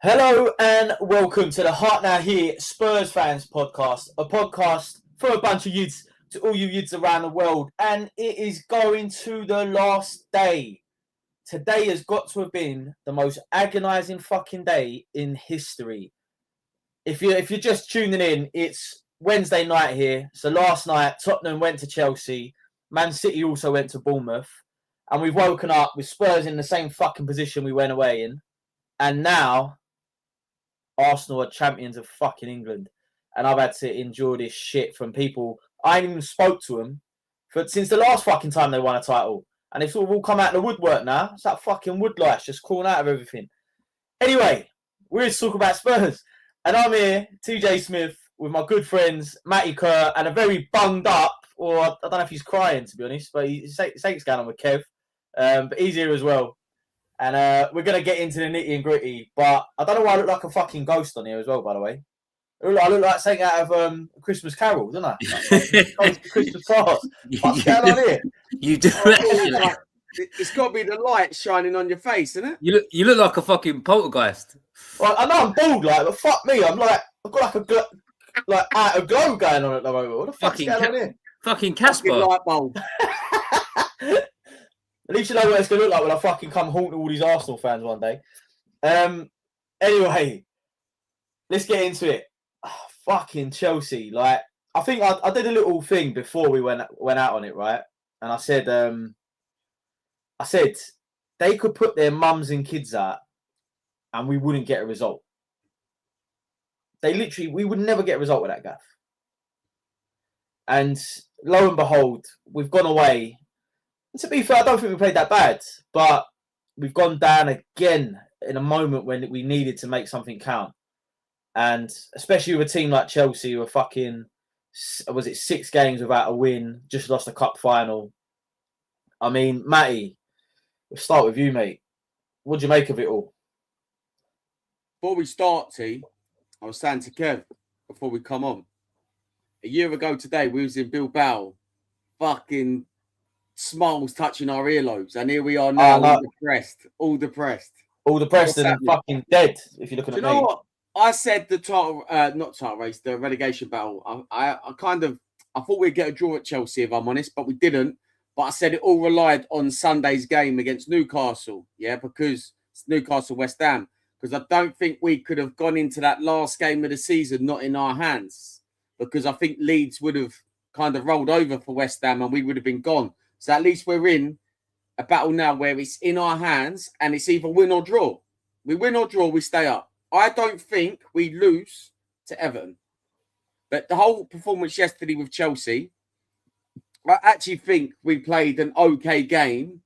Hello and welcome to the Heart Now Here Spurs Fans podcast, a podcast for a bunch of youths to all you youths around the world. And it is going to the last day. Today has got to have been the most agonising fucking day in history. If you're just tuning in, it's Wednesday night here. So last night, Tottenham went to Chelsea. Man City also went to Bournemouth. And we've woken up with Spurs in the same fucking position we went away in. And now Arsenal are champions of fucking England. And I've had to endure this shit from people. I ain't even spoke to them since the last fucking time they won a title. And they've sort of all come out of the woodwork now. It's that fucking woodlice just crawling out of everything. Anyway, we're here to talk about Spurs. And I'm here, TJ Smith, with my good friends, Matty Kerr, and a very bunged up, or I don't know if he's crying, to be honest, but he's going on with Kev. But he's here as well. And we're going to get into the nitty and gritty. But I don't know why I look like a fucking ghost on here as well, by the way. I look like something out of a Christmas Carol, don't I? Like Christmas past. What's going on here? You do. It's got to be the light shining on your face, isn't it? You look like a fucking poltergeist. Well, I know I'm bald, but fuck me. I've got a glow going on at the moment. What the fuck's going on here? Fucking Casper. Fucking light bulb. At least you know what it's going to look like when I fucking come haunting all these Arsenal fans one day. Anyway, let's get into it. Oh, fucking Chelsea. I think I did a little thing before we went out on it, right? And I said they could put their mums and kids out and we wouldn't get a result. We would never get a result with that gaff. And lo and behold, we've gone away. And to be fair, I don't think we played that bad, but we've gone down again in a moment when we needed to make something count. And especially with a team like Chelsea, who are 6 games without a win, just lost a cup final. I mean, Matty, we'll start with you, mate. What do you make of it all? Before we start, T, I was saying to Kev before we come on. A year ago today, we was in Bilbao, fucking smiles touching our earlobes, and here we are now, all depressed And fucking dead. If you're looking at me. You know what? I said the the relegation battle. I thought we'd get a draw at Chelsea, if I'm honest, but we didn't. But I said it all relied on Sunday's game against Newcastle, because it's Newcastle West Ham. Because I don't think we could have gone into that last game of the season not in our hands. Because I think Leeds would have kind of rolled over for West Ham and we would have been gone. So at least we're in a battle now where it's in our hands and it's either win or draw. We win or draw, we stay up. I don't think we lose to Everton. But the whole performance yesterday with Chelsea, I actually think we played an okay game.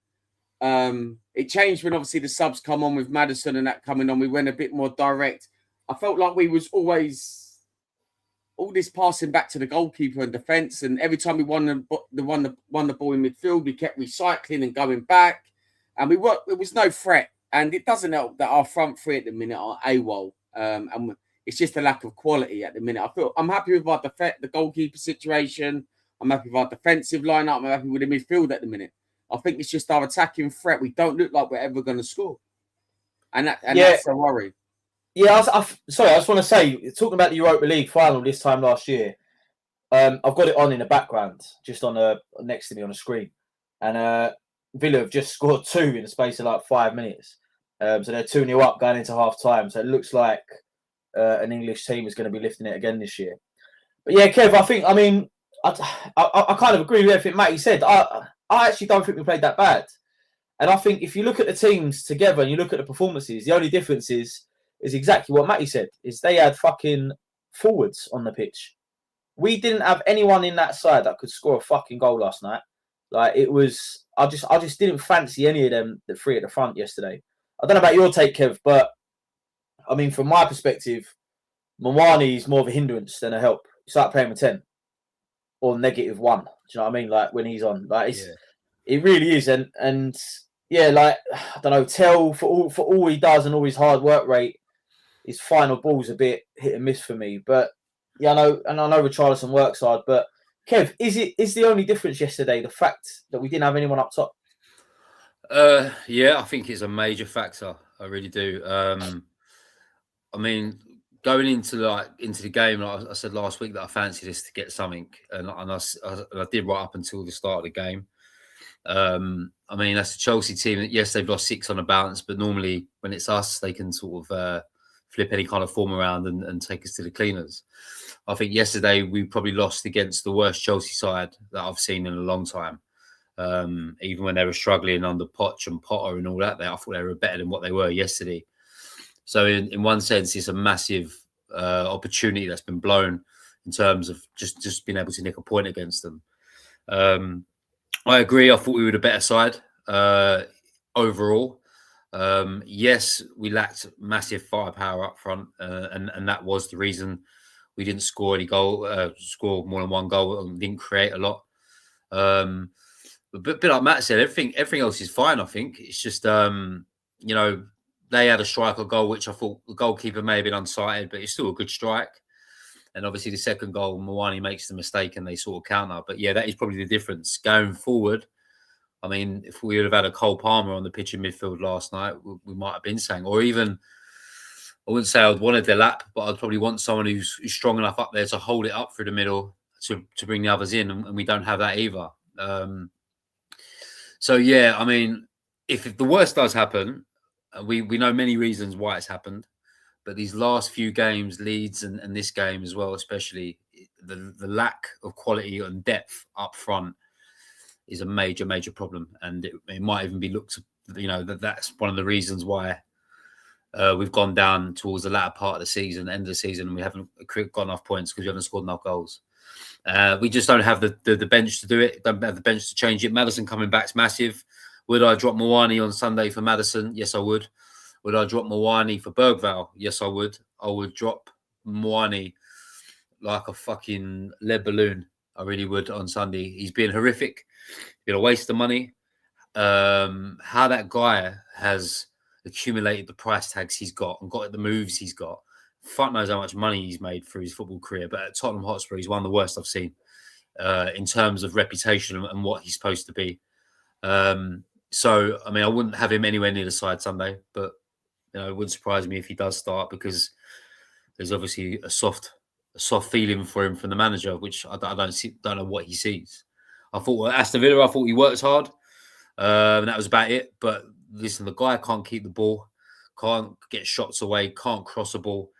It changed when obviously the subs come on with Maddison and that coming on. We went a bit more direct. I felt like we was always all this passing back to the goalkeeper and defence, and every time we won the ball in midfield, we kept recycling and going back, and it was no threat. And it doesn't help that our front three at the minute are AWOL, and it's just a lack of quality at the minute. I'm happy with the goalkeeper situation. I'm happy with our defensive lineup. I'm happy with the midfield at the minute. I think it's just our attacking threat. We don't look like we're ever going to score. And that's a worry. Yeah, sorry, I just want to say, talking about the Europa League final this time last year, I've got it on in the background, just on next to me on the screen. And Villa have just scored 2 in the space of 5 minutes. So they're 2-0 up going into half-time. So it looks like an English team is going to be lifting it again this year. But yeah, Kev, I kind of agree with everything Matty said. I actually don't think we played that bad. And I think if you look at the teams together and you look at the performances, the only difference is exactly what Matty said, is they had fucking forwards on the pitch. We didn't have anyone in that side that could score a fucking goal last night. I just didn't fancy any of them, the 3 at the front yesterday. I don't know about your take, Kev, but I mean, from my perspective, Mawani is more of a hindrance than a help. You start playing with 10 or -1. Do you know what I mean? When he's on, it really is. And yeah, I don't know, Tell for all he does and all his hard work rate, his final ball's a bit hit and miss for me. But yeah, I know Richarlison works hard. But Kev, is the only difference yesterday the fact that we didn't have anyone up top? Yeah, I think it's a major factor. I really do. I mean, going into the game, like I said last week that I fancied us to get something, and I did right up until the start of the game. I mean, that's a Chelsea team that, yes, they've lost 6 on a bounce, but normally when it's us, they can sort of flip any kind of form around and take us to the cleaners. I think yesterday we probably lost against the worst Chelsea side that I've seen in a long time. Even when they were struggling under Poch and Potter and all that, I thought they were better than what they were yesterday. So in one sense, it's a massive opportunity that's been blown in terms of just being able to nick a point against them. I agree. I thought we were the better side overall. Yes, we lacked massive firepower up front, and that was the reason we didn't score any goal, score more than one goal, and didn't create a lot. But a bit like Matt said, everything else is fine. I think it's just they had a striker goal, which I thought the goalkeeper may have been unsighted, but it's still a good strike. And obviously the second goal, Moani makes the mistake and they sort of counter. But yeah, that is probably the difference going forward. I mean, if we would have had a Cole Palmer on the pitch in midfield last night, we might have been saying, or even, I wouldn't say I'd wanted their lap, but I'd probably want someone who's strong enough up there to hold it up through the middle to bring the others in. And we don't have that either. So yeah, I mean, if the worst does happen, we know many reasons why it's happened, but these last few games, Leeds and this game as well, especially the lack of quality and depth up front is a major, major problem. And it might even be looked to, that's one of the reasons why we've gone down towards the latter part of the season, end of the season, and we haven't got enough points because we haven't scored enough goals. We just don't have the bench to do it. Don't have the bench to change it. Maddison coming back is massive. Would I drop Moani on Sunday for Maddison? Yes, I would. Would I drop Moani for Bergvall? Yes, I would. I would drop Moani like a fucking lead balloon. I really would on Sunday. He's been horrific. Been a waste of money. How that guy has accumulated the price tags he's got and got the moves he's got. Fuck knows how much money he's made through his football career. But at Tottenham Hotspur, he's one of the worst I've seen in terms of reputation and what he's supposed to be. So, I mean, I wouldn't have him anywhere near the side Sunday, but it wouldn't surprise me if he does start because there's obviously a soft feeling for him from the manager, which I don't know what he sees. I thought Aston Villa, I thought he worked hard, and that was about it. But listen, the guy can't keep the ball, can't get shots away, can't cross a ball.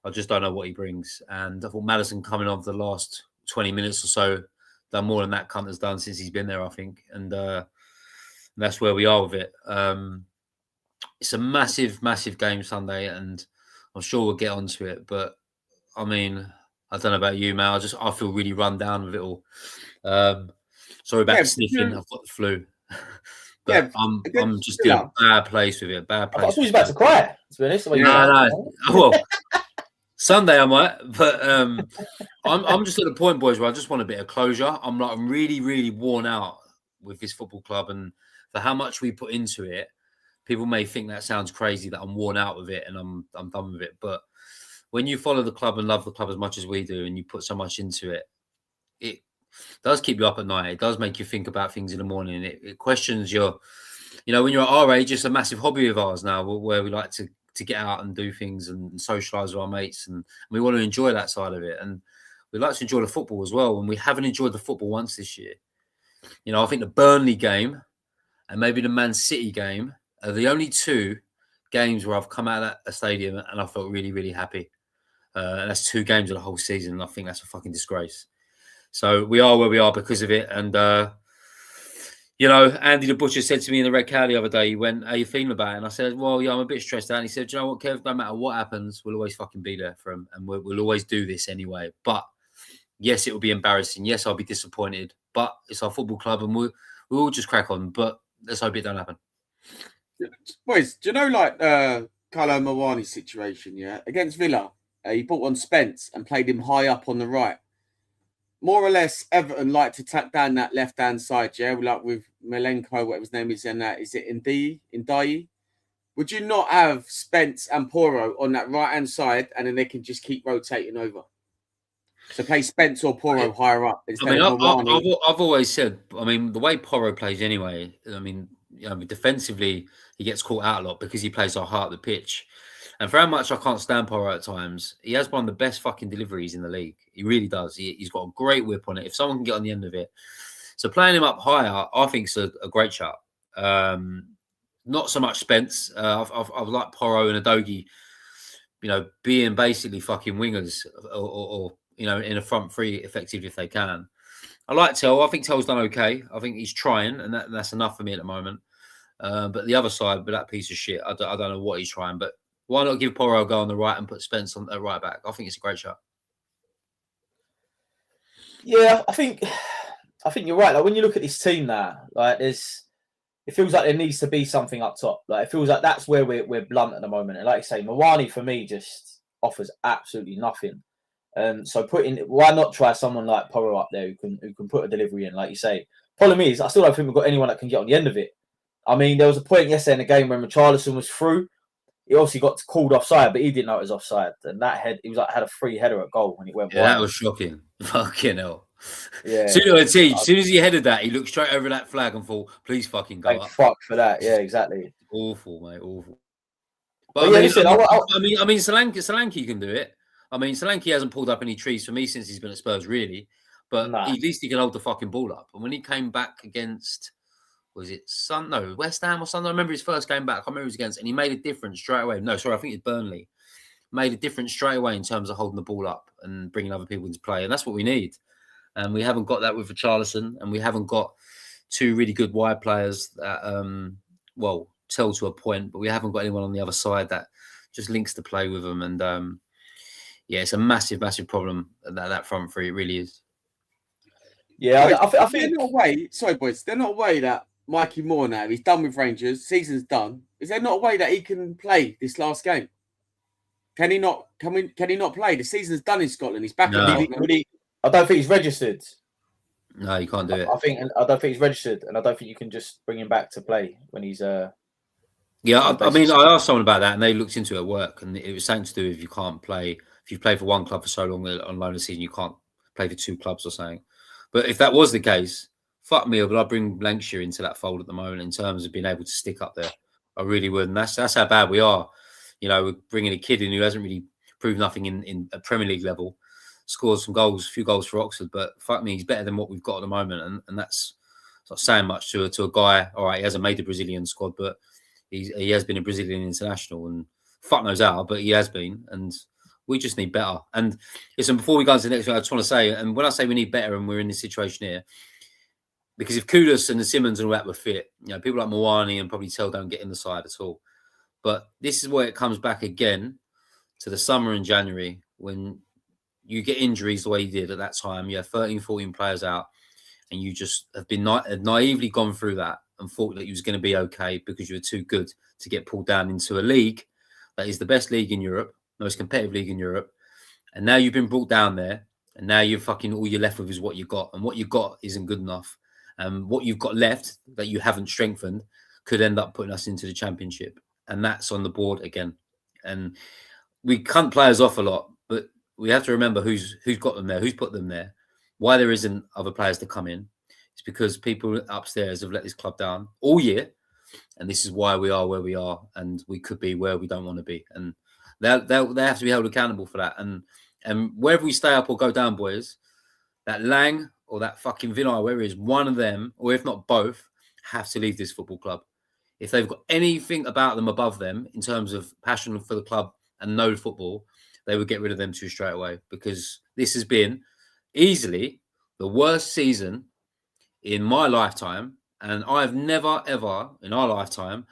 I just don't know what he brings. And I thought Maddison coming on for the last 20 minutes or so, done more than that cunt has done since he's been there, I think. And that's where we are with it. It's a massive, massive game Sunday, and I'm sure we'll get onto it. But I mean, I don't know about you, Mal. I feel really run down with it all. Sorry about the sniffing. I've got the flu. But I'm just in a bad place with it. Bad place. I thought he was about to cry, to be honest. No. Well, Sunday I might, but I'm just at the point, boys, where I just want a bit of closure. I'm really, really worn out with this football club, and for how much we put into it. People may think that sounds crazy that I'm worn out with it and I'm done with it. But when you follow the club and love the club as much as we do and you put so much into it, it does keep you up at night. It does make you think about things in the morning. It questions your, when you're at our age, it's a massive hobby of ours now where we like to get out and do things and socialise with our mates. And we want to enjoy that side of it. And we like to enjoy the football as well. And we haven't enjoyed the football once this year. I think the Burnley game and maybe the Man City game are the only two games where I've come out of that stadium and I felt really, really happy. And that's 2 games of the whole season. And I think that's a fucking disgrace. So we are where we are because of it. And, Andy the Butcher said to me in the Red Cow the other day, he went, how are you feeling about it? And I said, well, yeah, I'm a bit stressed out. And he said, do you know what, Kev? No matter what happens, we'll always fucking be there for him. And we'll always do this anyway. But yes, it will be embarrassing. Yes, I'll be disappointed. But it's our football club and we'll just crack on. But let's hope it don't happen. Boys, do you know Carlo Moani's situation, yeah? Against Villa, he brought on Spence and played him high up on the right. More or less, Everton like to tuck down that left-hand side, yeah? Like with Milenko, whatever his name is, and that. Is it Ndiaye? Would you not have Spence and Porro on that right-hand side and then they can just keep rotating over? So play Spence or Porro higher up instead of Moani. I've always said, the way Porro plays anyway, defensively, he gets caught out a lot because he plays so high up the pitch. And for how much I can't stand Porro at times, he has one of the best fucking deliveries in the league. He really does. He's got a great whip on it. If someone can get on the end of it. So playing him up higher, I think is a great shot. Not so much Spence. I've liked Porro and Udogie, being basically fucking wingers or in a front three effectively if they can. I like Tell. I think Tell's done okay. I think he's trying, and that's enough for me at the moment. But the other side, but that piece of shit, I don't know what he's trying. But why not give Porro a go on the right and put Spence on the right back? I think it's a great shot. Yeah, I think you're right. Like when you look at this team now, like it feels like there needs to be something up top. Like it feels like that's where we're blunt at the moment. And like you say, Mawani for me just offers absolutely nothing. So why not try someone like Porro up there who can put a delivery in, like you say. Problem is, I still don't think we've got anyone that can get on the end of it. I mean, there was a point yesterday in the game when Richarlison was through. He obviously got called offside, but he didn't know it was offside. And he had a free header at goal when it went wide. That was shocking. Fucking hell. Yeah. As soon as he headed that, he looked straight over that flag and thought, please fucking go up. Fuck for that. Yeah, exactly. Awful, mate. Awful. But yeah, Solanke can do it. I mean, Solanke hasn't pulled up any trees for me since he's been at Spurs, really. But at least he can hold the fucking ball up. And when he came back against, West Ham or something? I remember his first game back. I remember he was against, and he made a difference straight away. No, sorry, I think it's Burnley. Made a difference straight away in terms of holding the ball up and bringing other people into play. And that's what we need. And we haven't got that with Richarlison, and we haven't got two really good wide players that, tell to a point, but we haven't got anyone on the other side that just links the play with them. And it's a massive, massive problem that front three. It really is. Yeah, I think they're not away. Sorry, boys, they're not away that Mikey Moore now. He's done with Rangers. Season's done. Is there not a way that he can play this last game? Can he not? Can he not play? The season's done in Scotland. He's back. No. I don't think he's registered. No, you can't do it. I don't think he's registered, and I don't think you can just bring him back to play when he's. Yeah, I mean, I asked someone about that, and they looked into it at work, and it was something to do with you can't play if you play for one club for so long on loan a season, you can't play for two clubs or something. But if that was the case, fuck me, but I'd bring Lancashire into that fold at the moment in terms of being able to stick up there. I really would, and that's how bad we are. We're bringing a kid in who hasn't really proved nothing in a Premier League level, scores some goals, a few goals for Oxford, but fuck me, he's better than what we've got at the moment, and that's not saying much to a guy. All right, he hasn't made the Brazilian squad, but he has been a Brazilian international, and fuck knows how, but he has been, and we just need better. And listen, before we go into the next thing, I just want to say, and when I say we need better and we're in this situation here, because if Kudus and the Simmons and all that were fit, people like Mawani and probably Tell don't get in the side at all. But this is where it comes back again to the summer in January when you get injuries the way you did at that time. You have 13, 14 players out, and you just have been naively gone through that and thought that you was going to be okay because you were too good to get pulled down into a league that is the best league in Europe, most competitive league in Europe. And now you've been brought down there, and now you're fucking all you're left with is what you got, and what you got isn't good enough. What you've got left that you haven't strengthened could end up putting us into the Championship, and that's on the board again. And we cunt players off a lot, but we have to remember who's got them there, who's put them there, why there isn't other players to come in. It's because people upstairs have let this club down all year, and this is why we are where we are, and we could be where we don't want to be. And they have to be held accountable for that. And wherever we stay up or go down, boys, that Lang or that fucking Vinay, wherever it is, one of them, or if not both, have to leave this football club. If they've got anything about them above them in terms of passion for the club and know football, they would get rid of them two straight away, because this has been easily the worst season in my lifetime. And I've never, ever in our lifetime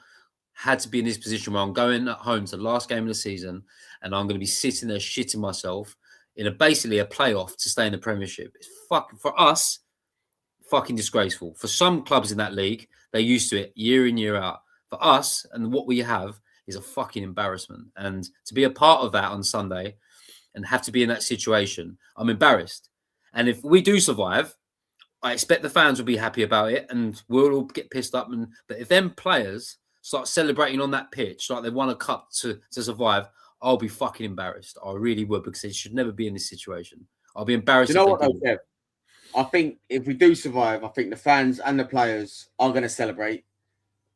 had to be in this position where I'm going at home to the last game of the season and I'm going to be sitting there shitting myself in basically a playoff to stay in the Premiership. It's fucking, for us, fucking disgraceful. For some clubs in that league, they're used to it year in, year out. For us, and what we have is a fucking embarrassment. And to be a part of that on Sunday and have to be in that situation, I'm embarrassed. And if we do survive, I expect the fans will be happy about it and we'll all get pissed up. But if them players start celebrating on that pitch like they won a cup to survive, I'll be fucking embarrassed. I really would, because they should never be in this situation. I'll be embarrassed. You know what, though, Kev? I think if we do survive, I think the fans and the players are going to celebrate.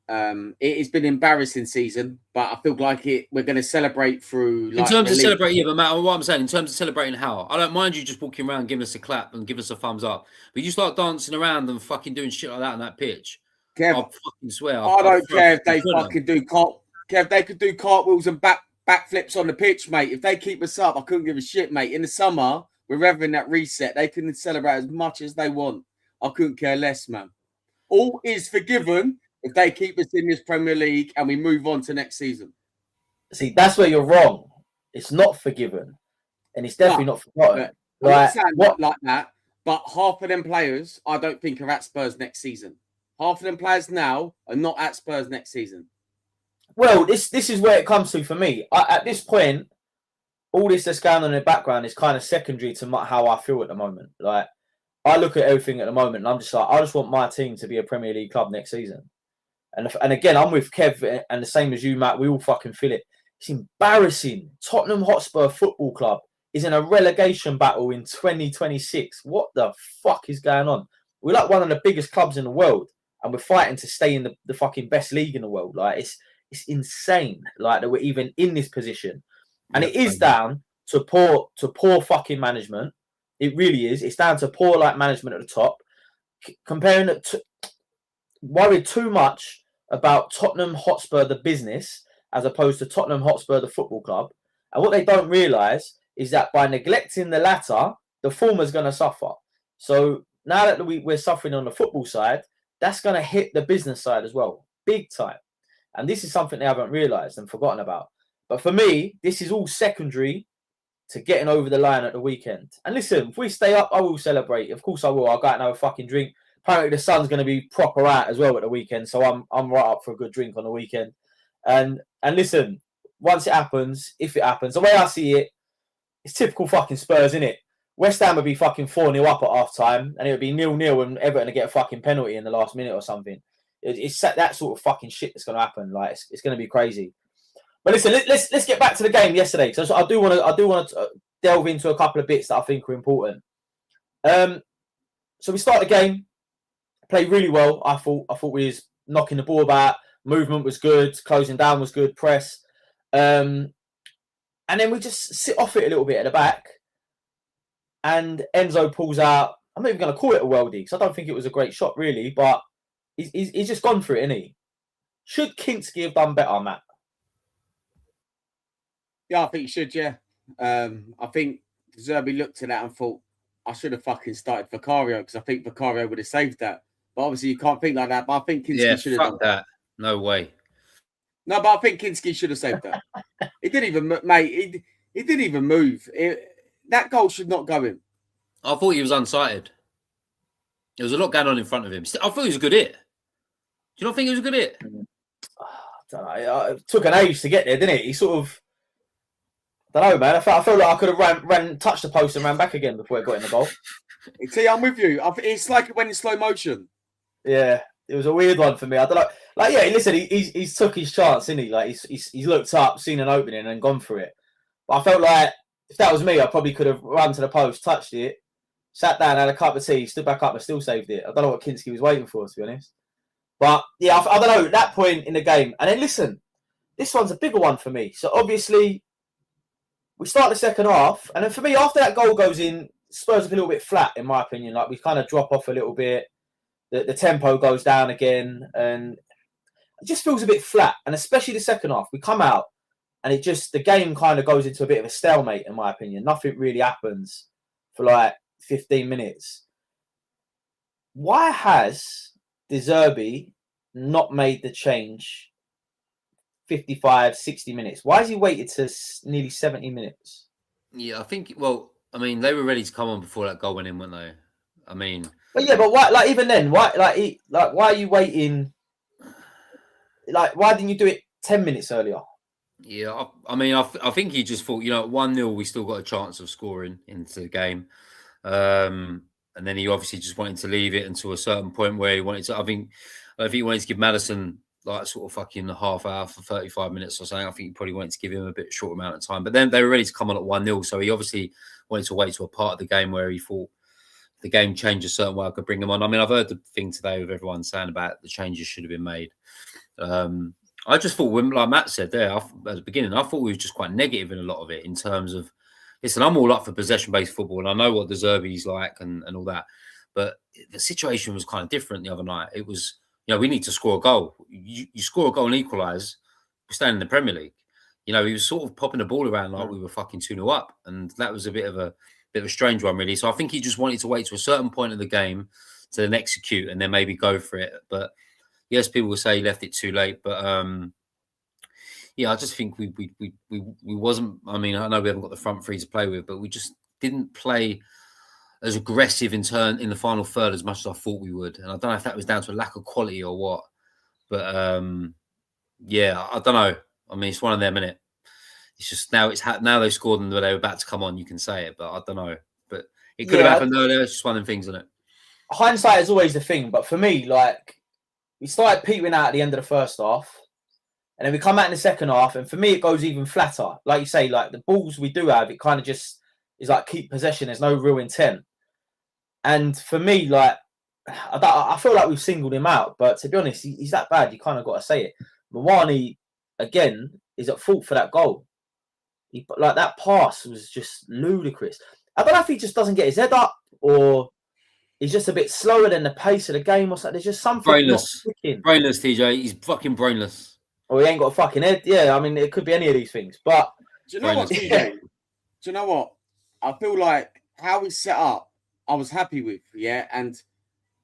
It has been an embarrassing season, but I feel like we're going to celebrate through. In terms of celebrating, but Matt, what I'm saying, in terms of celebrating how, I don't mind you just walking around, giving us a clap and give us a thumbs up, but you start dancing around and fucking doing shit like that on that pitch. Kev, I'll fucking swear. I don't care if they fucking do Kev, they could do cartwheels and backflips on the pitch, mate. If they keep us up, I couldn't give a shit, mate. In the summer, we're ever in that reset. They can celebrate as much as they want. I couldn't care less, man. All is forgiven if they keep us in this Premier League and we move on to next season. See, that's where you're wrong. It's not forgiven, and it's definitely not forgotten. I'm not saying like that, but half of them players, I don't think are at Spurs next season. Half of them players now are not at Spurs next season. Well, this is where it comes to for me. At this point, all this that's going on in the background is kind of secondary to how I feel at the moment. Like, I look at everything at the moment, and I'm just like, I just want my team to be a Premier League club next season. And again, I'm with Kev, and the same as you, Matt. We all fucking feel it. It's embarrassing. Tottenham Hotspur Football Club is in a relegation battle in 2026. What the fuck is going on? We're like one of the biggest clubs in the world, and we're fighting to stay in the fucking best league in the world. Like, it's insane. Like, that we're even in this position, and it is down to poor fucking management. It really is. It's down to poor management at the top. Comparing it to, worried too much about Tottenham Hotspur the business as opposed to Tottenham Hotspur the football club. And what they don't realise is that by neglecting the latter, the former's going to suffer. So now that we're suffering on the football side, that's going to hit the business side as well, big time. And this is something they haven't realised and forgotten about. But for me, this is all secondary to getting over the line at the weekend. And listen, if we stay up, I will celebrate. Of course I will. I'll go out and have a fucking drink. Apparently the sun's going to be proper out as well at the weekend, so I'm right up for a good drink on the weekend. And listen, once it happens, if it happens, the way I see it, it's typical fucking Spurs, isn't it? West Ham would be fucking 4-0 up at half time, and it would be 0-0 and Everton to get a fucking penalty in the last minute or something. It's that sort of fucking shit that's going to happen. Like, it's going to be crazy. But listen, let's get back to the game yesterday, because I do want to delve into a couple of bits that I think are important. So we start the game, played really well. I thought we was knocking the ball about. Movement was good. Closing down was good. Press. And then we just sit off it a little bit at the back. And Enzo pulls out. I'm not even going to call it a worldie, because I don't think it was a great shot, really. But he's just gone for it, isn't he? Should Kinski have done better, Matt? Yeah, I think he should, yeah. I think Zerbi looked at that and thought, I should have fucking started Vicario, because I think Vicario would have saved that. But obviously you can't think like that. But I think Kinski should have done that. No way. No, but I think Kinski should have saved that. He didn't even, mate. He didn't even move. That goal should not go in. I thought he was unsighted. There was a lot going on in front of him. I thought he was a good hit. Do you not think he was a good hit? I don't know. It took an age to get there, didn't it? He sort of, I don't know, man. I felt like I could have touched the post and ran back again before it got in the goal. See, I'm with you. It's like it went in slow motion. Yeah, it was a weird one for me. I don't know. Like, yeah, listen, he's took his chance, didn't he? Like, he's looked up, seen an opening, and gone for it. But I felt like if that was me, I probably could have run to the post, touched it, sat down, had a cup of tea, stood back up, and still saved it. I don't know what Kinski was waiting for, to be honest. But yeah, I don't know. At that point in the game, and then listen, this one's a bigger one for me. So obviously, we start the second half, and then for me, after that goal goes in, Spurs are a little bit flat, in my opinion. Like, we kind of drop off a little bit. The tempo goes down again, and it just feels a bit flat. And especially the second half, we come out, and the game kind of goes into a bit of a stalemate, in my opinion. Nothing really happens for like 15 minutes. Why has De Zerbi not made the change 55, 60 minutes? Why has he waited to nearly 70 minutes? Yeah, I think, well, I mean, they were ready to come on before that goal went in, weren't they? I mean... But yeah, but why, like, even then, why are you waiting? Like, why didn't you do it 10 minutes earlier? Yeah, I think he just thought, 1-0, we still got a chance of scoring into the game. And then he obviously just wanted to leave it until a certain point where he wanted to, I think he wanted to give Maddison like sort of fucking a half hour for 35 minutes or something. I think he probably wanted to give him a bit short amount of time. But then they were ready to come on at 1-0. So he obviously wanted to wait to a part of the game where he thought, the game changed a certain way, I could bring him on. I mean, I've heard the thing today with everyone saying about the changes should have been made. I just thought, like Matt said there at the beginning, I thought we were just quite negative in a lot of it in terms of, listen, I'm all up for possession-based football, and I know what De Zerbi's like and all that. But the situation was kind of different the other night. It was, we need to score a goal. You score a goal and equalise, we're staying in the Premier League. He was sort of popping the ball around like we were fucking 2-0 up. And that was a bit of a strange one, really. So I think he just wanted to wait to a certain point of the game to then execute and then maybe go for it. But yes, people will say he left it too late. But I just think we wasn't. I mean, I know we haven't got the front three to play with, but we just didn't play as aggressive in the final third as much as I thought we would. And I don't know if that was down to a lack of quality or what. But I don't know. I mean, it's one of them, innit? It's just now now they've scored and they were about to come on. You can say it, but I don't know. But it could have happened earlier. It's just one of them things, isn't it? Hindsight is always the thing, but for me, like, we started petering out at the end of the first half, and then we come out in the second half, and for me, it goes even flatter. Like you say, like the balls we do have, it kind of just is like keep possession. There's no real intent. And for me, like, I feel like we've singled him out, but to be honest, he's that bad. You kind of got to say it. Mawani, again, is at fault for that goal. Like, that pass was just ludicrous. I don't know if he just doesn't get his head up or he's just a bit slower than the pace of the game or something. There's just something brainless, TJ. He's fucking brainless. Or he ain't got a fucking head. Yeah, I mean, it could be any of these things. But do you know what, TJ? Do you know what? I feel like how we set up, I was happy with, and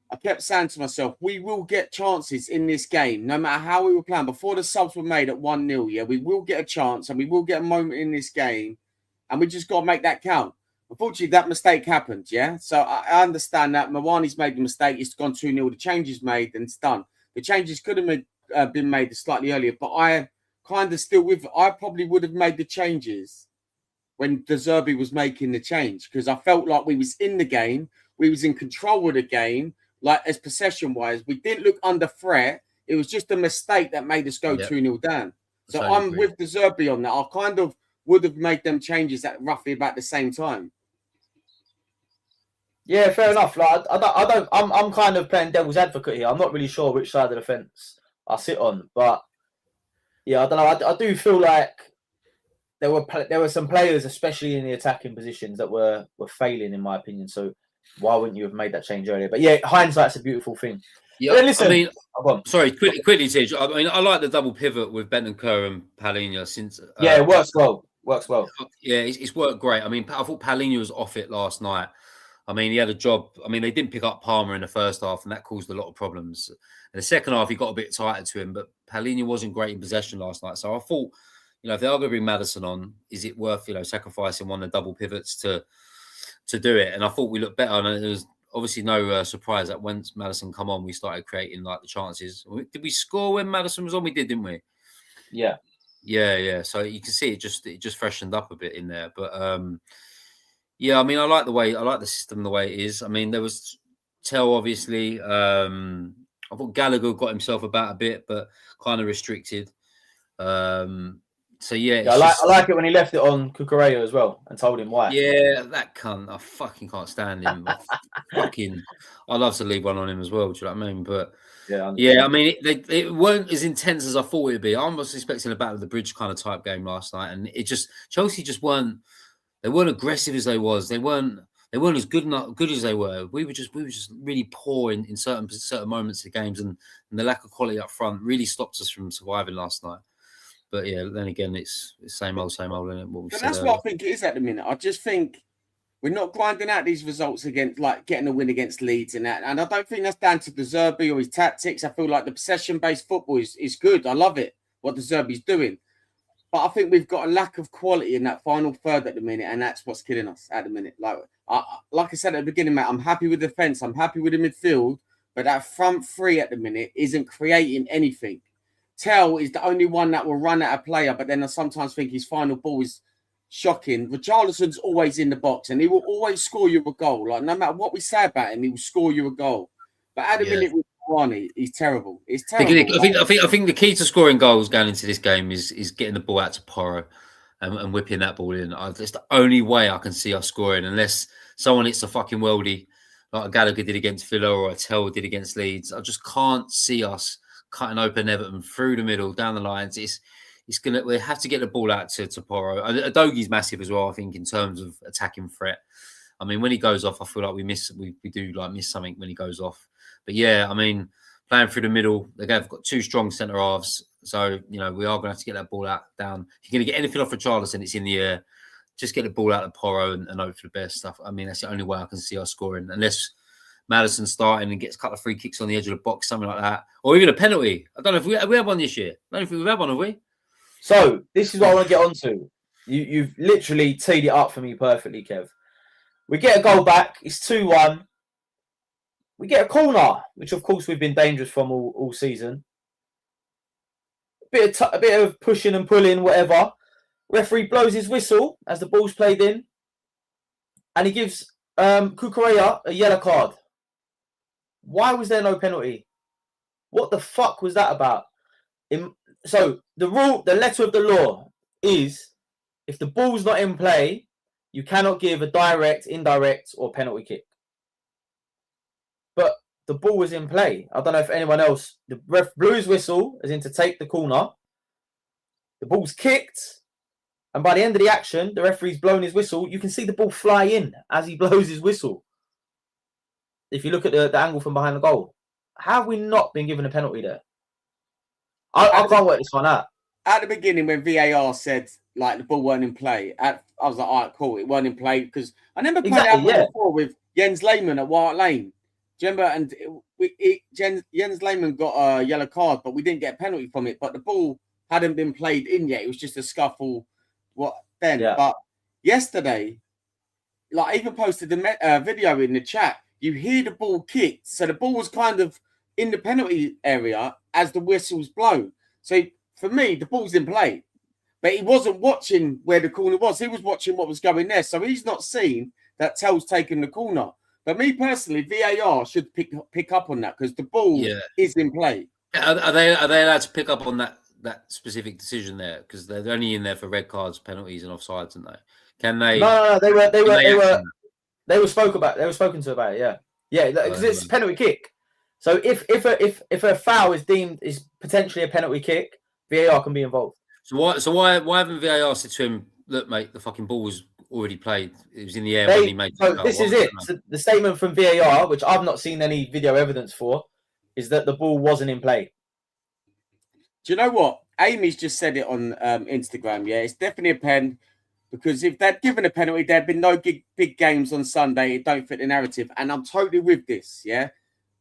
I kept saying to myself, we will get chances in this game, no matter how we were playing. Before the subs were made at 1-0, we will get a chance and we will get a moment in this game, and we just got to make that count. Unfortunately, that mistake happened, So I understand that. Mawani's made the mistake. It's gone 2-0. The changes made and it's done. The changes could have been made slightly earlier, but I kind of still I probably would have made the changes when De Zerbi was making the change, because I felt like we was in the game. We was in control of the game, like as possession-wise. We didn't look under threat. It was just a mistake that made us go 2-0 down. So I'm with De Zerbi on that. I kind of would have made them changes at roughly about the same time. Yeah, fair enough. Like, I'm kind of playing devil's advocate here. I'm not really sure which side of the fence I sit on, but yeah, I don't know. I do feel like there were some players, especially in the attacking positions, that were failing, in my opinion. So why wouldn't you have made that change earlier? But yeah, hindsight's a beautiful thing. Yeah, listen, I mean, sorry, quickly, Tej. I mean, I like the double pivot with Bentancur and Palhinha since. It works well. Yeah, it's worked great. I mean, I thought Palhinha was off it last night. I mean, he had a job. I mean, they didn't pick up Palmer in the first half, and that caused a lot of problems. In the second half, he got a bit tighter to him, but Palhinha wasn't great in possession last night. So I thought, if they are going to bring Maddison on, is it worth, sacrificing one of the double pivots to do it? And I thought we looked better, and there was obviously no surprise that once Maddison come on, we started creating like the chances. Did we score when Maddison was on? We did, didn't we? Yeah. So you can see it just freshened up a bit in there, but. Yeah, I mean, I like the system the way it is. I mean, there was Tell, obviously. I thought Gallagher got himself about a bit, but kind of restricted. So yeah, I like it when he left it on Cucurella as well and told him why. Yeah, that cunt. I fucking can't stand him. I'd love to leave one on him as well. Do you know what I mean? But yeah, I mean, it weren't as intense as I thought it would be. I was expecting a battle of the bridge kind of type game last night, and Chelsea just weren't. They weren't aggressive as they was. They weren't as good as they were. We were just really poor in certain moments of games, and the lack of quality up front really stopped us from surviving last night. But yeah, then again, it's same old, isn't it? What that's what I think it is at the minute. I just think we're not grinding out these results against, like, getting a win against Leeds and that. And I don't think that's down to De Zerbi or his tactics. I feel like the possession-based football is good. I love it, what De Zerbi's doing. But I think we've got a lack of quality in that final third at the minute, and that's what's killing us at the minute. Like I said at the beginning, Matt, I'm happy with the defence. I'm happy with the midfield. But that front three at the minute isn't creating anything. Tell is the only one that will run at a player, but then I sometimes think his final ball is shocking. Richarlison's always in the box, and he will always score you a goal. Like, no matter what we say about him, he will score you a goal. But at the minute with Mawani, he's terrible. He's terrible. I think the key to scoring goals going into this game is getting the ball out to Porro and whipping that ball in. It's the only way I can see us scoring, unless someone hits a fucking worldie like Gallagher did against Villa or Attell did against Leeds. I just can't see us cutting open Everton through the middle, down the lines. We have to get the ball out to Porro. Adogie's massive as well, I think, in terms of attacking threat. I mean, when he goes off, I feel like we do miss something when he goes off. But yeah, I mean, playing through the middle, they've got two strong centre halves. So, we are going to have to get that ball out down. If you're going to get anything off of Richarlison, it's in the air. Just get the ball out of Porro and hope for the best stuff. I mean, that's the only way I can see us scoring, unless Maddison starting and gets a couple of free kicks on the edge of the box, something like that, or even a penalty. I don't know if we had one this year. I don't know if we've had one, have we? So this is what I want to get onto. You've literally teed it up for me perfectly, Kev. We get a goal back. It's 2-1. We get a corner, which of course we've been dangerous from all season. A bit of pushing and pulling, whatever. Referee blows his whistle as the ball's played in, and he gives Cucurella a yellow card. Why was there no penalty? What the fuck was that about? So the letter of the law is, if the ball's not in play, you cannot give a direct, indirect, or penalty kick. But the ball was in play. I don't know if anyone else. The ref blew his whistle, as in to take the corner. The ball's kicked. And by the end of the action, the referee's blown his whistle. You can see the ball fly in as he blows his whistle. If you look at the angle from behind the goal. How have we not been given a penalty there? I can't work this one out. At the beginning, when VAR said, like, the ball weren't in play, I was like, all right, cool, it weren't in play. Because I remember playing out before with Jens Lehmann at White Lane. Do you remember? And Jens Lehmann got a yellow card, but we didn't get a penalty from it. But the ball hadn't been played in yet. It was just a scuffle. Yeah. But yesterday, like, I even posted the video in the chat. You hear the ball kicked, so the ball was kind of in the penalty area as the whistle's blown. So for me, the ball's in play, but he wasn't watching where the corner was. He was watching what was going there, so he's not seen that Tell's taken the corner. But me personally, VAR should pick up on that because the ball is in play. Are they allowed to pick up on that specific decision there, because they're only in there for red cards, penalties, and offsides, aren't they? Can they? No. They were spoken to about it. Yeah, because it's a penalty kick. So if a foul is potentially a penalty kick, VAR can be involved. So why haven't VAR said to him, look, mate, the fucking ball was already played. It was in the air when he made. So this is it. So the statement from VAR, which I've not seen any video evidence for, is that the ball wasn't in play. Do you know what? Amy's just said it on Instagram. Yeah, it's definitely a pen, because if they'd given a penalty, there'd been no big games on Sunday. It don't fit the narrative. And I'm totally with this. Yeah.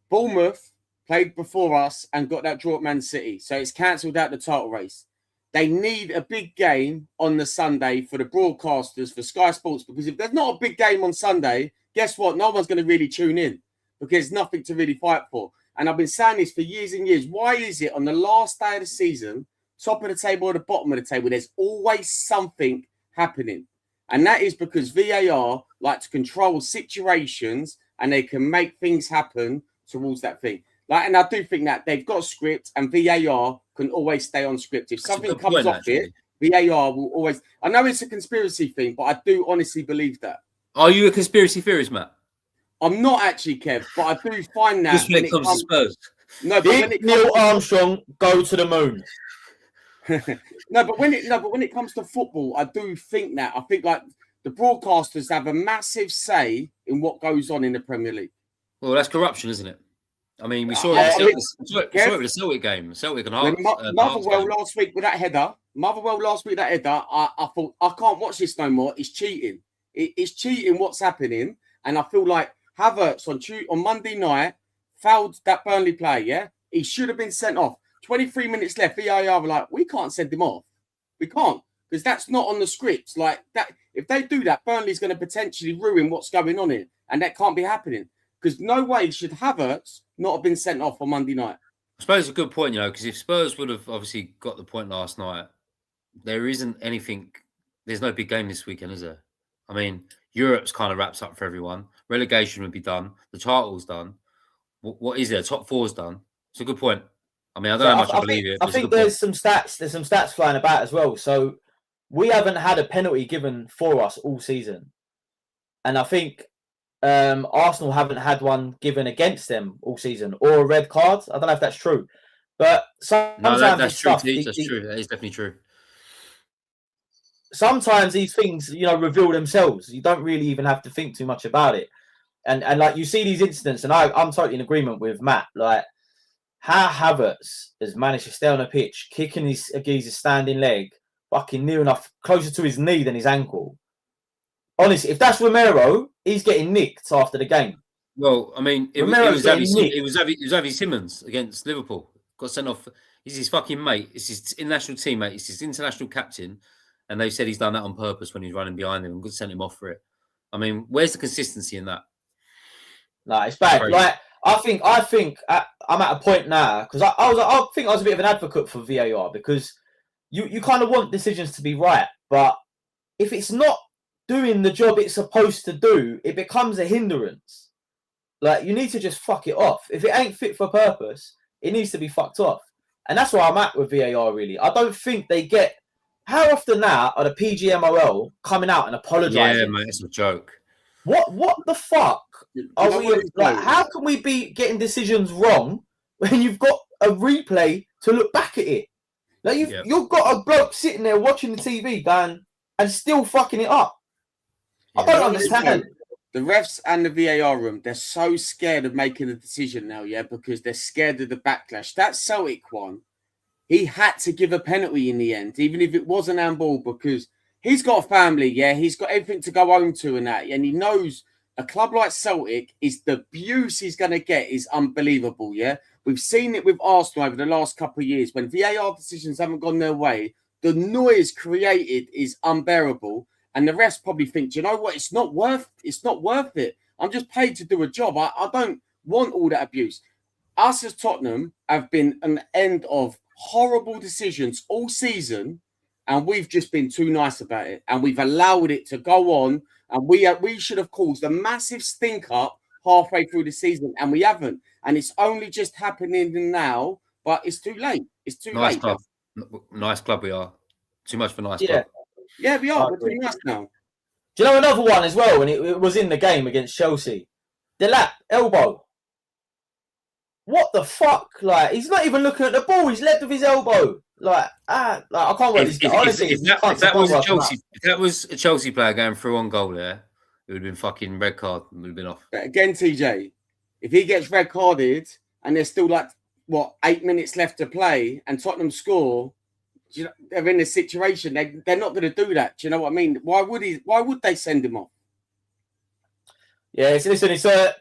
Bournemouth played before us and got that draw at Man City. So it's cancelled out the title race. They need a big game on the Sunday for the broadcasters, for Sky Sports, because if there's not a big game on Sunday, guess what? No one's going to really tune in because there's nothing to really fight for. And I've been saying this for years and years. Why is it on the last day of the season, top of the table or the bottom of the table, there's always something happening? And that is because VAR like to control situations and they can make things happen towards that thing. And I do think that they've got a script and VAR can always stay on script. If something comes off it, VAR will always... I know it's a conspiracy thing, but I do honestly believe that. Are you a conspiracy theorist, Matt? I'm not actually, Kev, but I do find that... Just when it comes to Spurs. No, but when Neil Armstrong go to the moon. But when it comes to football, I do think that. I think like the broadcasters have a massive say in what goes on in the Premier League. Well, that's corruption, isn't it? I mean, we saw it with the Celtic game. Celtic and Hearts. Motherwell last week with that header. I thought, I can't watch this no more. It's cheating. It's cheating what's happening. And I feel like Havertz on Monday night fouled that Burnley player, yeah? He should have been sent off. 23 minutes left. VAR were like, we can't send him off. We can't. Because that's not on the script. Like that, if they do that, Burnley's going to potentially ruin what's going on here. And that can't be happening. Because no way should Havertz not have been sent off on Monday night. I suppose it's a good point, because if Spurs would have obviously got the point last night, there isn't anything, there's no big game this weekend, is there? I mean, Europe's kind of wraps up for everyone. Relegation would be done. The title's done. What is there? Top four's done. It's a good point. I mean, I don't know how much I believe it. I think there's some stats flying about as well. So we haven't had a penalty given for us all season. And I think Arsenal haven't had one given against them all season or a red card. I don't know if that's true, but sometimes that's true. stuff, That's true. That is definitely true. Sometimes these things, reveal themselves. You don't really even have to think too much about it. And like you see these incidents, and I'm totally in agreement with Matt. Like how Havertz has managed to stay on a pitch, kicking his standing leg, fucking near enough closer to his knee than his ankle. Honestly, if that's Romero, he's getting nicked after the game. Well, I mean, it was Xavi Simons against Liverpool. Got sent off. He's his fucking mate. It's his international teammate. It's his international captain. And they said he's done that on purpose when he's running behind him and got sent him off for it. I mean, where's the consistency in that? No, it's bad. Crazy. Like I think I'm at a point now because I think I was a bit of an advocate for VAR because you kind of want decisions to be right, but if it's not doing the job it's supposed to do, it becomes a hindrance. Like you need to just fuck it off. If it ain't fit for purpose, it needs to be fucked off. And that's where I'm at with VAR. Really, I don't think they get. How often now are the PGMOL coming out and apologising? Yeah, mate, it's a joke. What the fuck are we like? How can we be getting decisions wrong when you've got a replay to look back at it? Like you've got a bloke sitting there watching the TV going and still fucking it up. I don't understand. The refs and the VAR room, they're so scared of making a decision now, because they're scared of the backlash. That Celtic one, he had to give a penalty in the end, even if it was an handball, because he's got a family, he's got everything to go home to and that, and he knows a club like Celtic is the abuse he's going to get is unbelievable, We've seen it with Arsenal over the last couple of years. When VAR decisions haven't gone their way, the noise created is unbearable, and the rest probably think, you know what, it's not worth it. I'm just paid to do a job. I don't want all that abuse. Us as Tottenham have been an end of horrible decisions all season, and we've just been too nice about it, and we've allowed it to go on, and we should have caused a massive stink up halfway through the season, and we haven't, and it's only just happening now, but it's too late. It's too late. Club. Nice club we are. Too much for nice club. Yeah, we are. We're too nice now. Do you know another one as well? And it was in the game against Chelsea. Delap, elbow. What the fuck? Like, he's not even looking at the ball. He's led with his elbow. Like I can't wait. Honestly, if that was a Chelsea player going through on goal there, it would have been fucking red card. It would have been off. But again, TJ, if he gets red carded and there's still 8 minutes left to play and Tottenham score, they're in this situation. They're not going to do that. Do you know what I mean? Why would they send him off? Yeah, listen,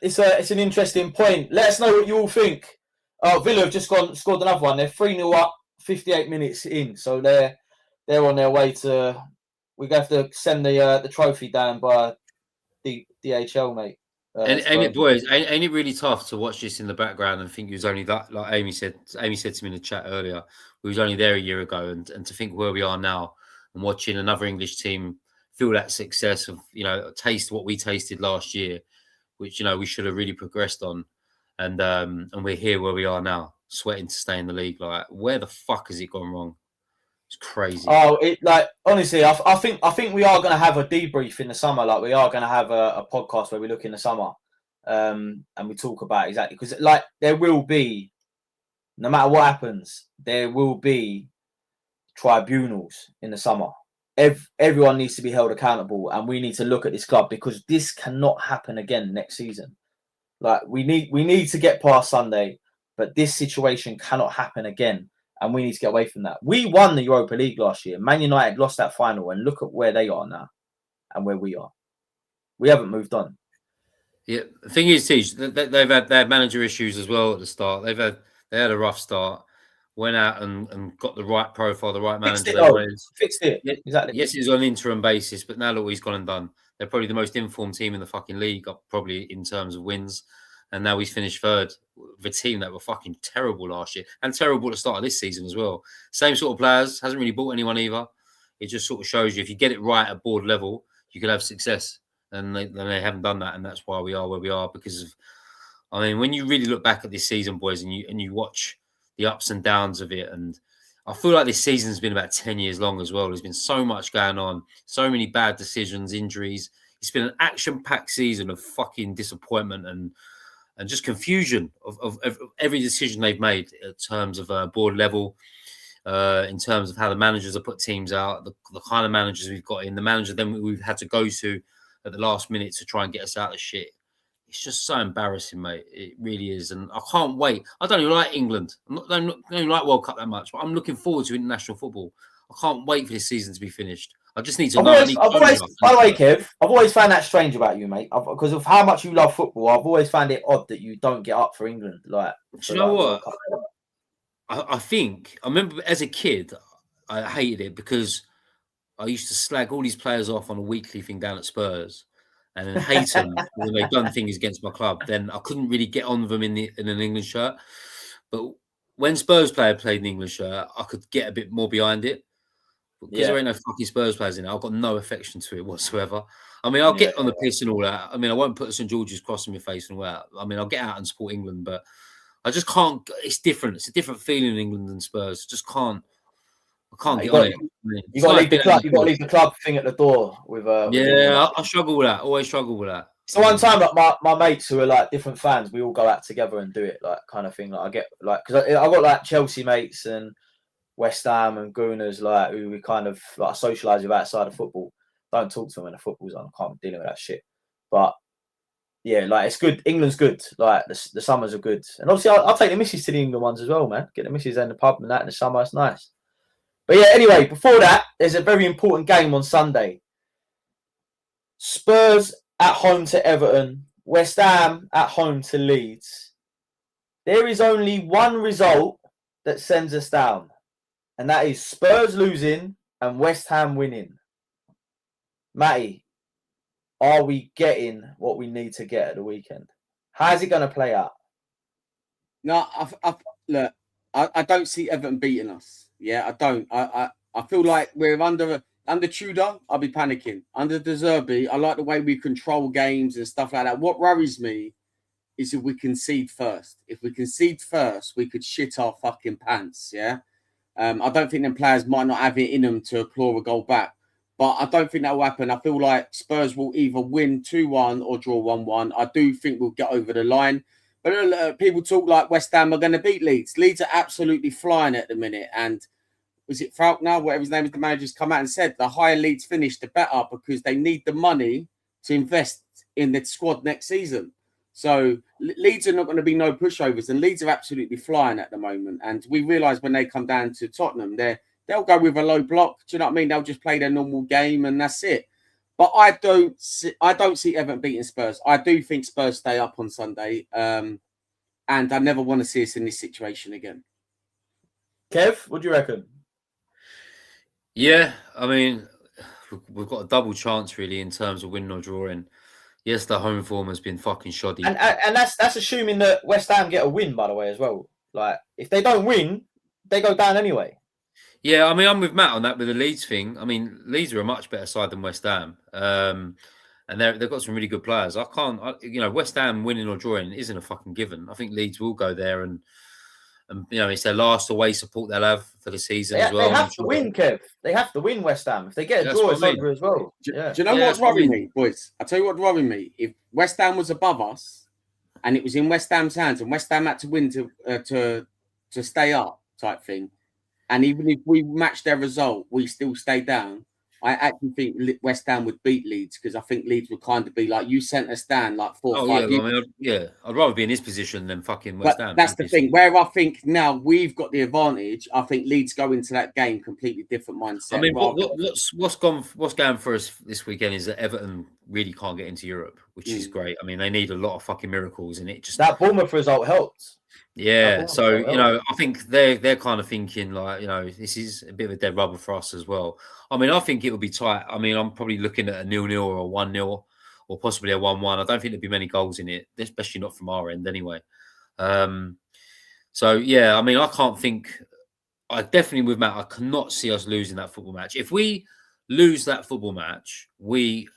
it's an interesting point. Let us know what you all think. Villa have just scored another one. They're 3-0 up, 58 minutes in, so they're on their way to. We're going to have to send the trophy down by DHL, mate. Ain't it really tough to watch this in the background and think he was only that? Like Amy said to me in the chat earlier, we was only there a year ago, and to think where we are now and watching another English team feel that success of taste what we tasted last year, which we should have really progressed on, and we're here where we are now, sweating to stay in the league. Like, where the fuck has it gone wrong? It's crazy. Oh, honestly, I think we are going to have a debrief in the summer. Like, we are going to have a podcast where we look in the summer, and we talk about exactly, because there will be, no matter what happens, there will be tribunals in the summer. Everyone needs to be held accountable, and we need to look at this club, because this cannot happen again next season. Like, we need to get past Sunday, but this situation cannot happen again. And we need to get away from that. We won the Europa League last year. Man United lost that final, and look at where they are now and where we are. We haven't moved on. Yeah, the thing is, Tej, they had manager issues as well at the start. They had a rough start. Went out and got the right profile, the right manager. Fixed it. Yeah, exactly. Yes, it was on an interim basis, but now look what he's gone and done. They're probably the most informed team in the fucking league, probably in terms of wins. And now he's finished third with a team that were fucking terrible last year, and terrible at the start of this season as well. Same sort of players, hasn't really bought anyone either. It just sort of shows you if you get it right at board level, you could have success. And they haven't done that, and that's why we are where we are. Because of, when you really look back at this season, boys, and you watch the ups and downs of it, and I feel like this season's been about 10 years long as well. There's been so much going on, so many bad decisions, injuries. It's been an action-packed season of fucking disappointment and just confusion of every decision they've made in terms of board level, in terms of how the managers have put teams out, the kind of managers we've got in, the manager then we've had to go to at the last minute to try and get us out of shit. It's just so embarrassing, mate. It really is. And I can't wait. I don't even like England. I don't even like World Cup that much, but I'm looking forward to international football. I can't wait for this season to be finished. I just need to know. By the way, Kev, I've always found that strange about you, mate. Because of how much you love football, I've always found it odd that you don't get up for England. Like, do you know what? I think I remember as a kid, I hated it because I used to slag all these players off on a weekly thing down at Spurs, and then hate them when they've done things against my club. Then I couldn't really get on with them in an England shirt. But when Spurs player played an English shirt, I could get a bit more behind it. Because there ain't no fucking Spurs players in it, I've got no affection to it whatsoever. I mean, I'll get on the piss and all that. I mean, I won't put a St George's cross in my face and all that. I mean, I'll get out and support England, but I just can't. It's different. It's a different feeling in England than Spurs. Just can't. I can't get on it. You got to leave the club. You got to leave the club thing at the door with. I struggle with that. Always struggle with that. So one time, like my mates who are like different fans, we all go out together and do it, like kind of thing. Like I get like because I got like Chelsea mates and West Ham and Gooners, like who we kind of like socialise with outside of football. Don't talk to them when the football's on. I can't be dealing with that shit. But yeah, like it's good. England's good. Like the summers are good, and obviously I'll take the missus to the England ones as well, man. Get the missus in the pub and that in the summer. It's nice. But yeah, anyway, before that, there's a very important game on Sunday. Spurs at home to Everton. West Ham at home to Leeds. There is only one result that sends us down, and that is Spurs losing and West Ham winning. Matty, are we getting what we need to get at the weekend? How's it going to play out? No, look, I don't see Everton beating us. Yeah, I don't. I feel like we're under Tudor, I'll be panicking. Under De Zerbi, I like the way we control games and stuff like that. What worries me is if we concede first. If we concede first, we could shit our fucking pants, yeah? I don't think them players might not have it in them to claw a goal back. But I don't think that will happen. I feel like Spurs will either win 2-1 or draw 1-1. I do think we'll get over the line. But people talk like West Ham are going to beat Leeds. Leeds are absolutely flying at the minute. And was it Faulkner, whatever his name is, the manager's come out and said the higher Leeds finish, the better, because they need the money to invest in the squad next season. So Leeds are not going to be no pushovers. And Leeds are absolutely flying at the moment. And we realise when they come down to Tottenham, they'll go with a low block. Do you know what I mean? They'll just play their normal game and that's it. But I don't see Everton beating Spurs. I do think Spurs stay up on Sunday. And I never want to see us in this situation again. Kev, what do you reckon? Yeah, I mean, we've got a double chance really in terms of winning or drawing. Yes, the home form has been fucking shoddy. And that's assuming that West Ham get a win, by the way, as well. Like, if they don't win, they go down anyway. Yeah, I mean, I'm with Matt on that with the Leeds thing. I mean, Leeds are a much better side than West Ham. And they've got some really good players. West Ham winning or drawing isn't a fucking given. I think Leeds will go there and it's their last away support they'll have for the season as well. They have to win, Kev. They have to win West Ham. If they get a draw, it's over as well. Do you know what's worrying me, boys? I'll tell you what's worrying me. If West Ham was above us and it was in West Ham's hands and West Ham had to win to stay up type thing, and even if we match their result, we still stay down. I actually think West Ham would beat Leeds because I think Leeds would kind of be like, you sent us down like 4 or 5 years. I'd rather be in his position than fucking West Ham. That's the thing. Where I think now we've got the advantage, I think Leeds go into that game completely different mindset. I mean, what's going for us this weekend is that Everton really can't get into Europe, which is great. I mean, they need a lot of fucking miracles, and it just that Bournemouth result helped. Yeah, so I think they're kind of thinking like, this is a bit of a dead rubber for us as well. I mean, I think it would be tight. I mean, I'm probably looking at a 0-0 or a 1-0 or possibly a 1-1. I don't think there'd be many goals in it, especially not from our end anyway. So yeah, I mean, I definitely with Matt, I cannot see us losing that football match. If we lose that football match, we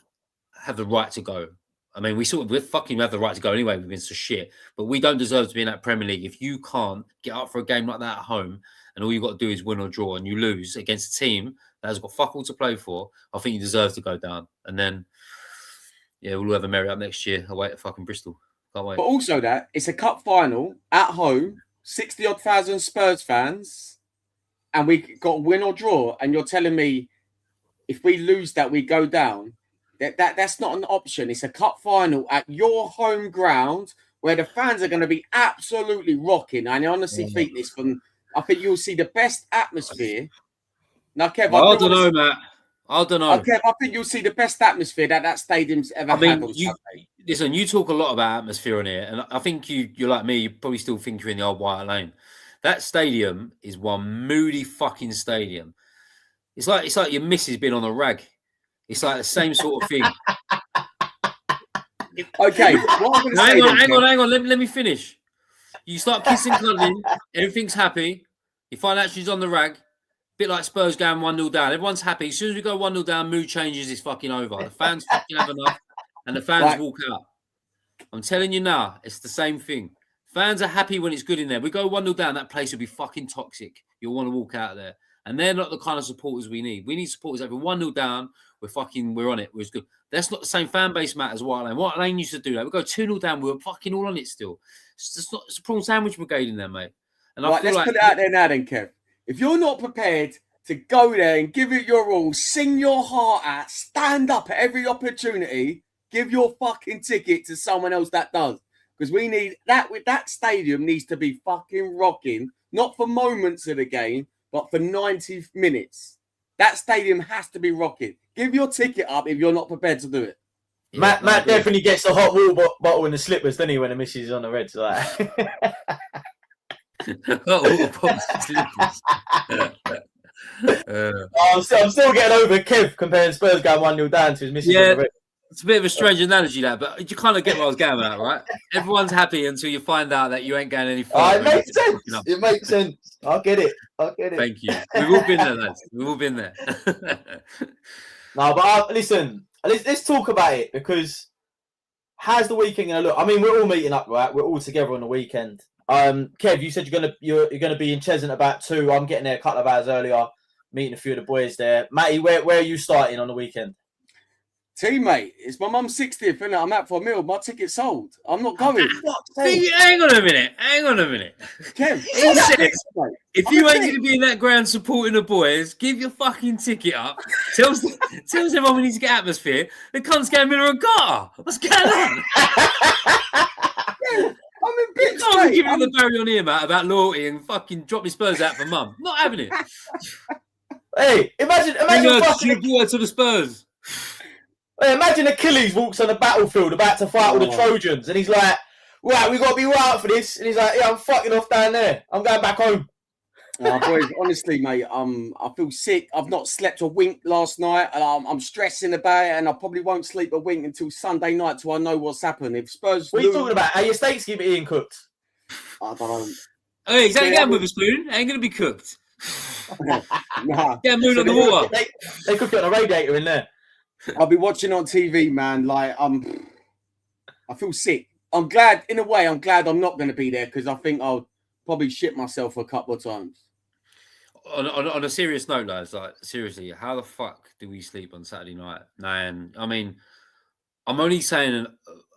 have the right to go. I mean, we fucking have the right to go anyway. We've been so shit, but we don't deserve to be in that Premier League. If you can't get up for a game like that at home, and all you got to do is win or draw, and you lose against a team that has got fuck all to play for, I think you deserve to go down. And then, Yeah, we'll have a merry up next year. Away at fucking Bristol. Can't wait. But also that it's a cup final at home, 60-odd thousand Spurs fans, and we got win or draw. And you're telling me if we lose that, we go down. That's not an option. It's a cup final at your home ground where the fans are going to be absolutely rocking. And I honestly think this I think you'll see the best atmosphere. Now, Kev, I don't know, Matt. I don't know. Okay, I think you'll see the best atmosphere that stadium's ever had on Saturday. Listen, you talk a lot about atmosphere on here, and I think you're like me. You probably still think you're in the old White Lane. That stadium is one moody fucking stadium. It's like your missus been on a rag. It's like the same sort of thing. Okay, what I'm hang on. Let me finish. You start kissing, cuddling, everything's happy. You find out she's on the rag. Bit like Spurs going 1-0 down. Everyone's happy. As soon as we go 1-0 down, mood changes. It's fucking over. The fans fucking have enough, and the fans walk out. I'm telling you now, it's the same thing. Fans are happy when it's good in there. We go 1-0 down, that place will be fucking toxic. You'll want to walk out of there. And they're not the kind of supporters we need. We need supporters that if we're 1-0 down, we're on it. We're good. That's not the same fan base, Matt, as White Lane. White Lane used to do that. We go 2-0 down, we were fucking all on it still. It's a prawn sandwich brigade in there, mate. And let's put it out there now then, Kev. If you're not prepared to go there and give it your all, sing your heart out, stand up at every opportunity, give your fucking ticket to someone else that does. Because we need that. That stadium needs to be fucking rocking, not for moments of the game, but for 90 minutes. That stadium has to be rocking. Give your ticket up if you're not prepared to do it. Yeah, Matt definitely gets the hot water bottle and the slippers, doesn't he, when the missus is on the Reds? Like. I'm still getting over Kev comparing Spurs going 1-0 down to his missus on the Reds. It's a bit of a strange analogy, that, but you kind of get what I was going at, right? Everyone's happy until you find out that you ain't going any further. It makes sense. It makes sense. I get it. Thank you. We've all been there, lads. We've all been there. No, but listen, let's talk about it, because how's the weekend going to look? I mean, we're all meeting up, right? We're all together on the weekend. Kev, you said you're gonna be in Cheshunt about 2. I'm getting there a couple of hours earlier, meeting a few of the boys there. Matty, where are you starting on the weekend? Teammate, it's my mum's 60th, and I'm out for a meal. My ticket's sold. I'm not going. Hang on a minute. Kev, he says, if you ain't going to be in that ground supporting the boys, give your fucking ticket up. Tells everyone we need to get atmosphere. The cunt's going Miller and Carter. What's going on? I'm in bits, mate. I'm giving the Barry on here, Matt, about loyalty and fucking drop my Spurs out for mum. Not having it. Hey, imagine fucking to the Spurs. Hey, imagine Achilles walks on the battlefield about to fight all the Trojans, and he's like, right, we got to be right for this. And he's like, yeah, I'm fucking off down there. I'm going back home. Boys, honestly, mate, I feel sick. I've not slept a wink last night, and I'm stressing about it, and I probably won't sleep a wink until Sunday night till I know what's happened. If Spurs What are you talking about? Are your steaks keep being cooked? I don't know. Hey, is that going with a spoon? Ain't going to be cooked. Nah. Get a moon on the water. They cook it on a radiator in there. I'll be watching on TV, man. Like, I feel sick. I'm glad I'm not going to be there, because I think I'll probably shit myself a couple of times. On a serious note, lads, like, seriously, how the fuck do we sleep on Saturday night? Man, I mean, I'm only saying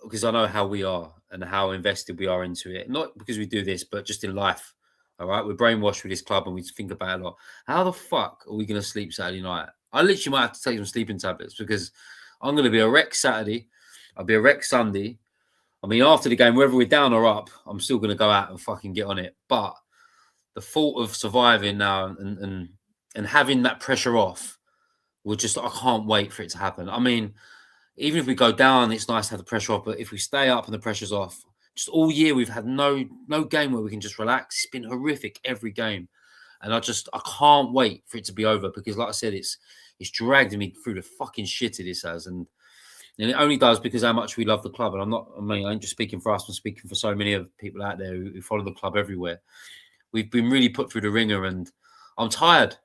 because I know how we are and how invested we are into it. Not because we do this, but just in life. All right, we're brainwashed with this club and we think about it a lot. How the fuck are we going to sleep Saturday night? I literally might have to take some sleeping tablets, because I'm going to be a wreck Saturday. I'll be a wreck Sunday. I mean, after the game, whether we're down or up, I'm still going to go out and fucking get on it. But the thought of surviving now and having that pressure off I can't wait for it to happen. I mean, even if we go down, it's nice to have the pressure off. But if we stay up and the pressure's off, just all year we've had no game where we can just relax. It's been horrific every game. And I can't wait for it to be over, because, like I said, it's dragged me through the fucking shit it has, and it only does because how much we I ain't just speaking for us, I'm speaking for so many of people out there who follow the club everywhere. We've been really put through the ringer, and I'm tired.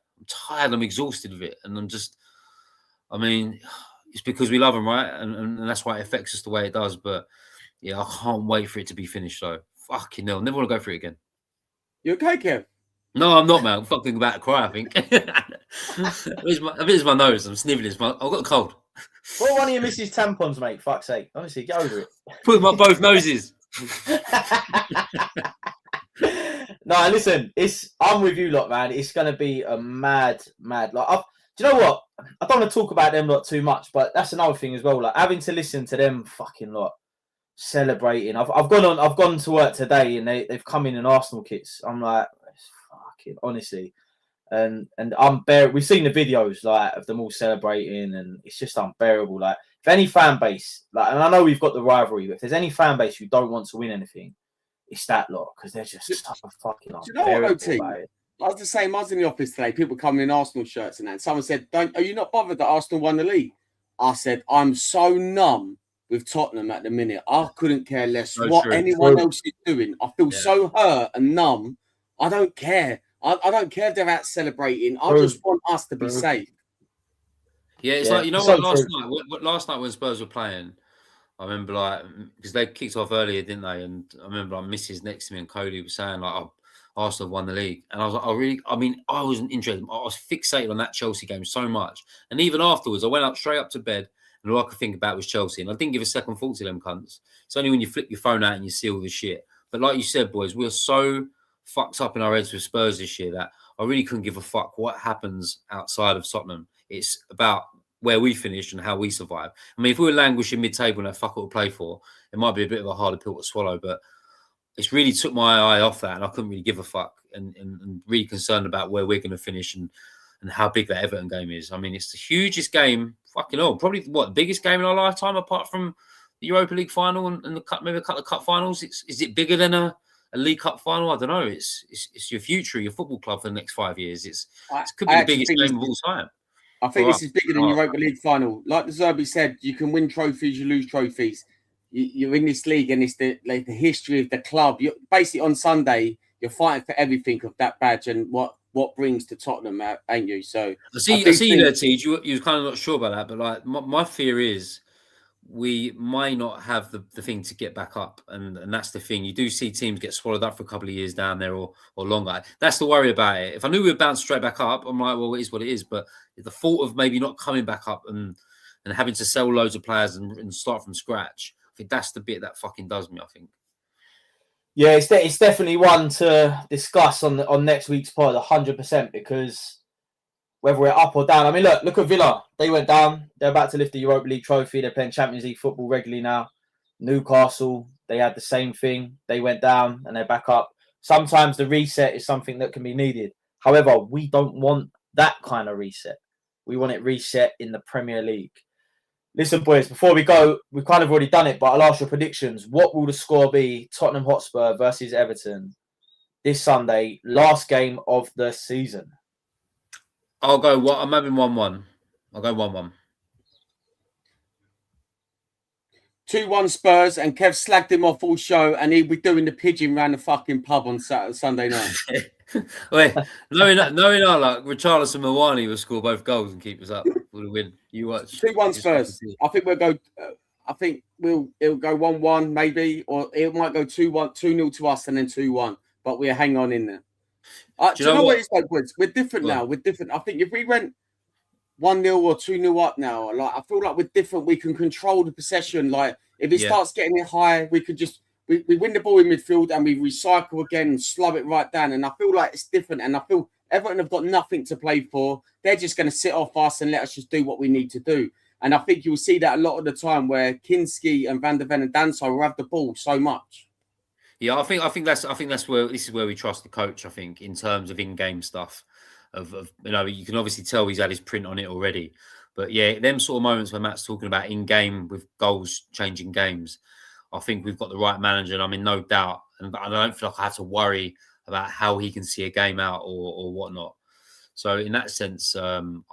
I'm exhausted of it, and it's because we love them, right? And that's why it affects us the way it does. But yeah, I can't wait for it to be finished. Though, fucking hell, never want to go through it again. You okay, Kev? No, I'm not, man. I'm fucking about to cry, I think. It's my nose. I'm snivelling. I've got a cold. What one of your missus tampons, mate? Fuck's sake. Honestly, get over it. Put them up both noses. No, listen, I'm with you lot, man. It's gonna be a mad. Like, do you know what? I don't want to talk about them lot too much, but that's another thing as well. Like having to listen to them fucking lot celebrating. I've gone to work today and they've come in Arsenal kits. I'm like, fucking honestly. And we've seen the videos like of them all celebrating, and it's just unbearable. Like, if any fan base, like, and I know we've got the rivalry, but if there's any fan base who don't want to win anything, it's that lot, because they're just so fucking unbearable. Do you know what, OT? I was the same. I was in the office today. People coming in Arsenal shirts and that. And someone said, "Are you not bothered that Arsenal won the league?" I said, "I'm so numb with Tottenham at the minute. I couldn't care less what anyone else is doing. I feel so hurt and numb. I don't care. I don't care if they're out celebrating. I just want us to be safe." Yeah, it's like, you know what, last night when Spurs were playing, I remember, like, because they kicked off earlier, didn't they? And I remember, like, Mrs. next to me and Cody was saying, like, oh, Arsenal won the league. And I was like, I wasn't interested. I was fixated on that Chelsea game so much. And even afterwards, I went straight up to bed, and all I could think about was Chelsea. And I didn't give a second thought to them cunts. It's only when you flip your phone out and you see all the shit. But like you said, boys, we're so fucked up in our heads with Spurs this year that I really couldn't give a fuck what happens outside of Tottenham. It's about where we finish and how we survive. I mean, if we were languishing mid-table and fuck what we play for, it might be a bit of a harder pill to swallow, but it's really took my eye off that, and I couldn't really give a fuck, and really concerned about where we're going to finish and how big that Everton game is. I mean, it's the hugest game, fucking hell, probably the biggest game in our lifetime, apart from the Europa League final and the cup, maybe a couple of cup finals. Is it bigger than a League Cup final? I don't know. It's your future, your football club for the next 5 years. It could be the biggest game of all time. I think this is bigger than Europa League final. Like the Zerbi said, you can win trophies, you lose trophies. You're in this league, and it's the history of the club. You're basically on Sunday, you're fighting for everything of that badge and what brings to Tottenham, ain't you? So I see you there, Tej. You're kind of not sure about that, but like my fear is we might not have the thing to get back up, and that's the thing. You do see teams get swallowed up for a couple of years down there or longer. That's the worry about it. If I knew we would bounce straight back up, I'm like, well, it is what it is. But the thought of maybe not coming back up and having to sell loads of players and start from scratch, I think that's the bit that fucking does me, I think. Yeah, it's definitely one to discuss on next week's pod, 100%, because whether we're up or down. I mean, look at Villa. They went down. They're about to lift the Europa League trophy. They're playing Champions League football regularly now. Newcastle, they had the same thing. They went down and they're back up. Sometimes the reset is something that can be needed. However, we don't want that kind of reset. We want it reset in the Premier League. Listen, boys, before we go, we've kind of already done it, but I'll ask your predictions. What will the score be? Tottenham Hotspur versus Everton this Sunday, last game of the season. I'll go. I'm having 1-1. I'll go 1-1. 2-1 Spurs, and Kev slagged him off all show, and he'll be doing the pigeon round the fucking pub on Sunday night. Wait, knowing our luck, Richarlison and Mawani will score both goals and keep us up for the win. You watch. 2-1 Spurs. I think we'll go. I think it'll go 1-1 maybe, or it might go 2-1, 2-0 to us, and then 2-1. But we'll hang on in there. Do you know what it's like, Woods? We're different now. We're different. I think if we went 1-0 or 2-0 up now, like, I feel like we're different. We can control the possession. Like, if it starts getting it high, we could just we win the ball in midfield and we recycle again and slow it right down. And I feel like it's different. And I feel Everton have got nothing to play for. They're just going to sit off us and let us just do what we need to do. And I think you'll see that a lot of the time where Kinski and Van der Ven and Danso will have the ball so much. Yeah, I think that's where this is where we trust the coach. I think in terms of in-game stuff, of you can obviously tell he's had his print on it already. But yeah, them sort of moments where Matt's talking about in-game with goals changing games, I think we've got the right manager, and I'm in no doubt. And I don't feel like I have to worry about how he can see a game out or whatnot. So in that sense, I'm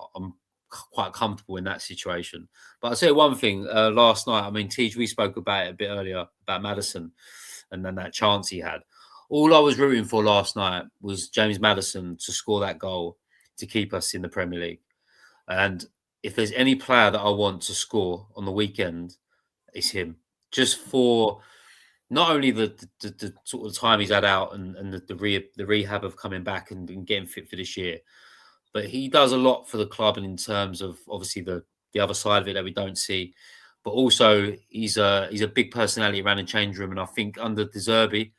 quite comfortable in that situation. But I'll say one thing. Last night, I mean, Tej, we spoke about it a bit earlier about Maddison and then that chance he had. All I was rooting for last night was James Maddison to score that goal to keep us in the Premier League. And if there's any player that I want to score on the weekend, it's him. Just for not only the sort of time he's had out and the rehab of coming back and getting fit for this year, but he does a lot for the club, and in terms of obviously the the other side of it that we don't see. But also, he's a big personality around the change room, and I think under De Zerbi,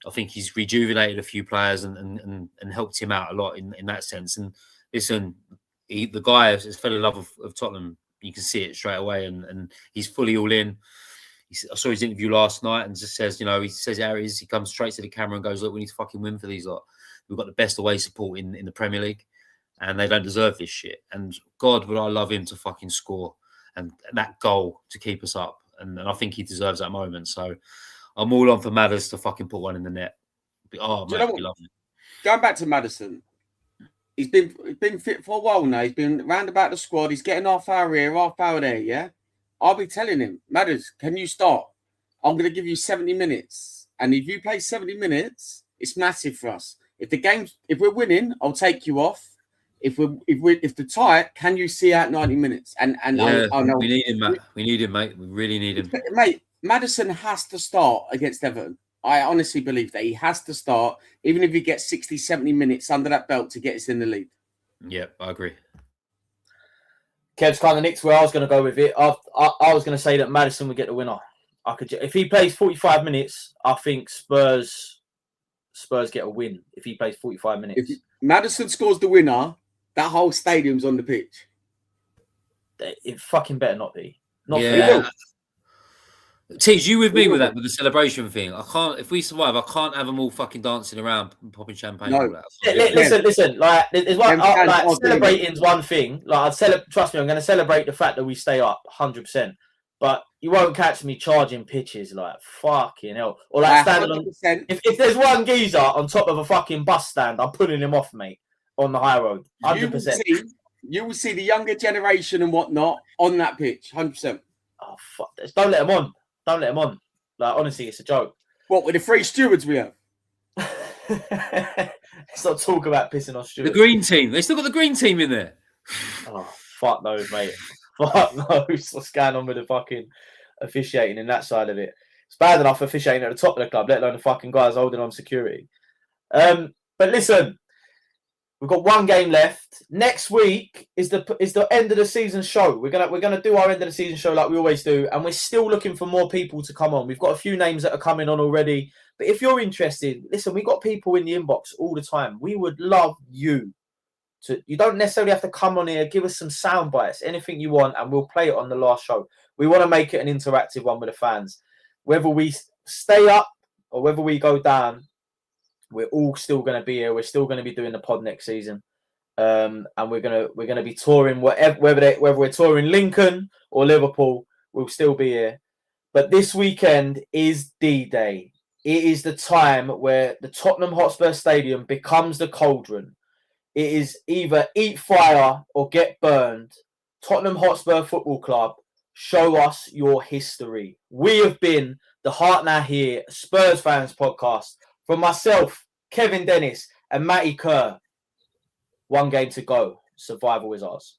I think he's rejuvenated a few players and helped him out a lot in that sense. And listen, the guy has fell in love of Tottenham. You can see it straight away, and he's fully all in. I saw his interview last night and just says, he says how it is. He comes straight to the camera and goes, look, we need to fucking win for these lot. We've got the best away support in the Premier League, and they don't deserve this shit. And God, would I love him to fucking score and that goal to keep us up. And I think he deserves that moment. So I'm all on for Madders to fucking put one in the net. Oh, man, it'd be lovely. Going back to Maddison, he's been fit for a while now. He's been round about the squad. He's getting half hour here, half hour there, yeah? I'll be telling him, Madders, can you start? I'm going to give you 70 minutes. And if you play 70 minutes, it's massive for us. If we're winning, I'll take you off. If the tie, can you see out 90 minutes? And yeah, I know we need him, Matt. We need him, mate. We really need him. Mate, Maddison has to start against Everton. I honestly believe that he has to start, even if he gets 60, 70 minutes under that belt to get us in the lead. Yeah, I agree. Kev's kind of nicked where I was going to go with it. I was going to say that Maddison would get the winner. If he plays 45 minutes, I think Spurs get a win. If he plays 45 minutes, if Maddison scores the winner, that whole stadium's on the pitch. It fucking better not be. Tease, you with me with that, with the celebration thing? I can't. If we survive, I can't have them all fucking dancing around, popping champagne. No. Listen. Like, there's one. Celebrating's one thing. Like, trust me, I'm going to celebrate the fact that we stay up 100%. But you won't catch me charging pitches like fucking hell, or like standing on. If there's one geezer on top of a fucking bus stand, I'm pulling him off, mate, on the high road. 100%. You will see the younger generation and whatnot on that pitch. 100%. Oh fuck! Don't let them on. Don't let them on. Like, honestly, it's a joke. What, with the three stewards we have? Let's not talk about pissing off stewards. The green team. They still got the green team in there. Oh, fuck those, mate. Fuck those. What's going on with the fucking officiating in that side of it? It's bad enough officiating at the top of the club, let alone the fucking guys holding on security. But listen, we've got one game left. Next week is the end of the season show. We're gonna do our end of the season show like we always do, and we're still looking for more people to come on. We've got a few names that are coming on already. But if you're interested, listen, we've got people in the inbox all the time. We would love you to. You don't necessarily have to come on here. Give us some sound bites, anything you want, and we'll play it on the last show. We want to make it an interactive one with the fans. Whether we stay up or whether we go down, we're all still going to be here. We're still going to be doing the pod next season, and we're gonna be touring whether we're touring Lincoln or Liverpool. We'll still be here. But this weekend is D-Day. It is the time where the Tottenham Hotspur Stadium becomes the cauldron. It is either eat fire or get burned. Tottenham Hotspur Football Club, show us your history. We have been the Heart Now Here Spurs Fans podcast. From myself, Kevin Dennis, and Matty Kerr. One game to go. Survival is ours.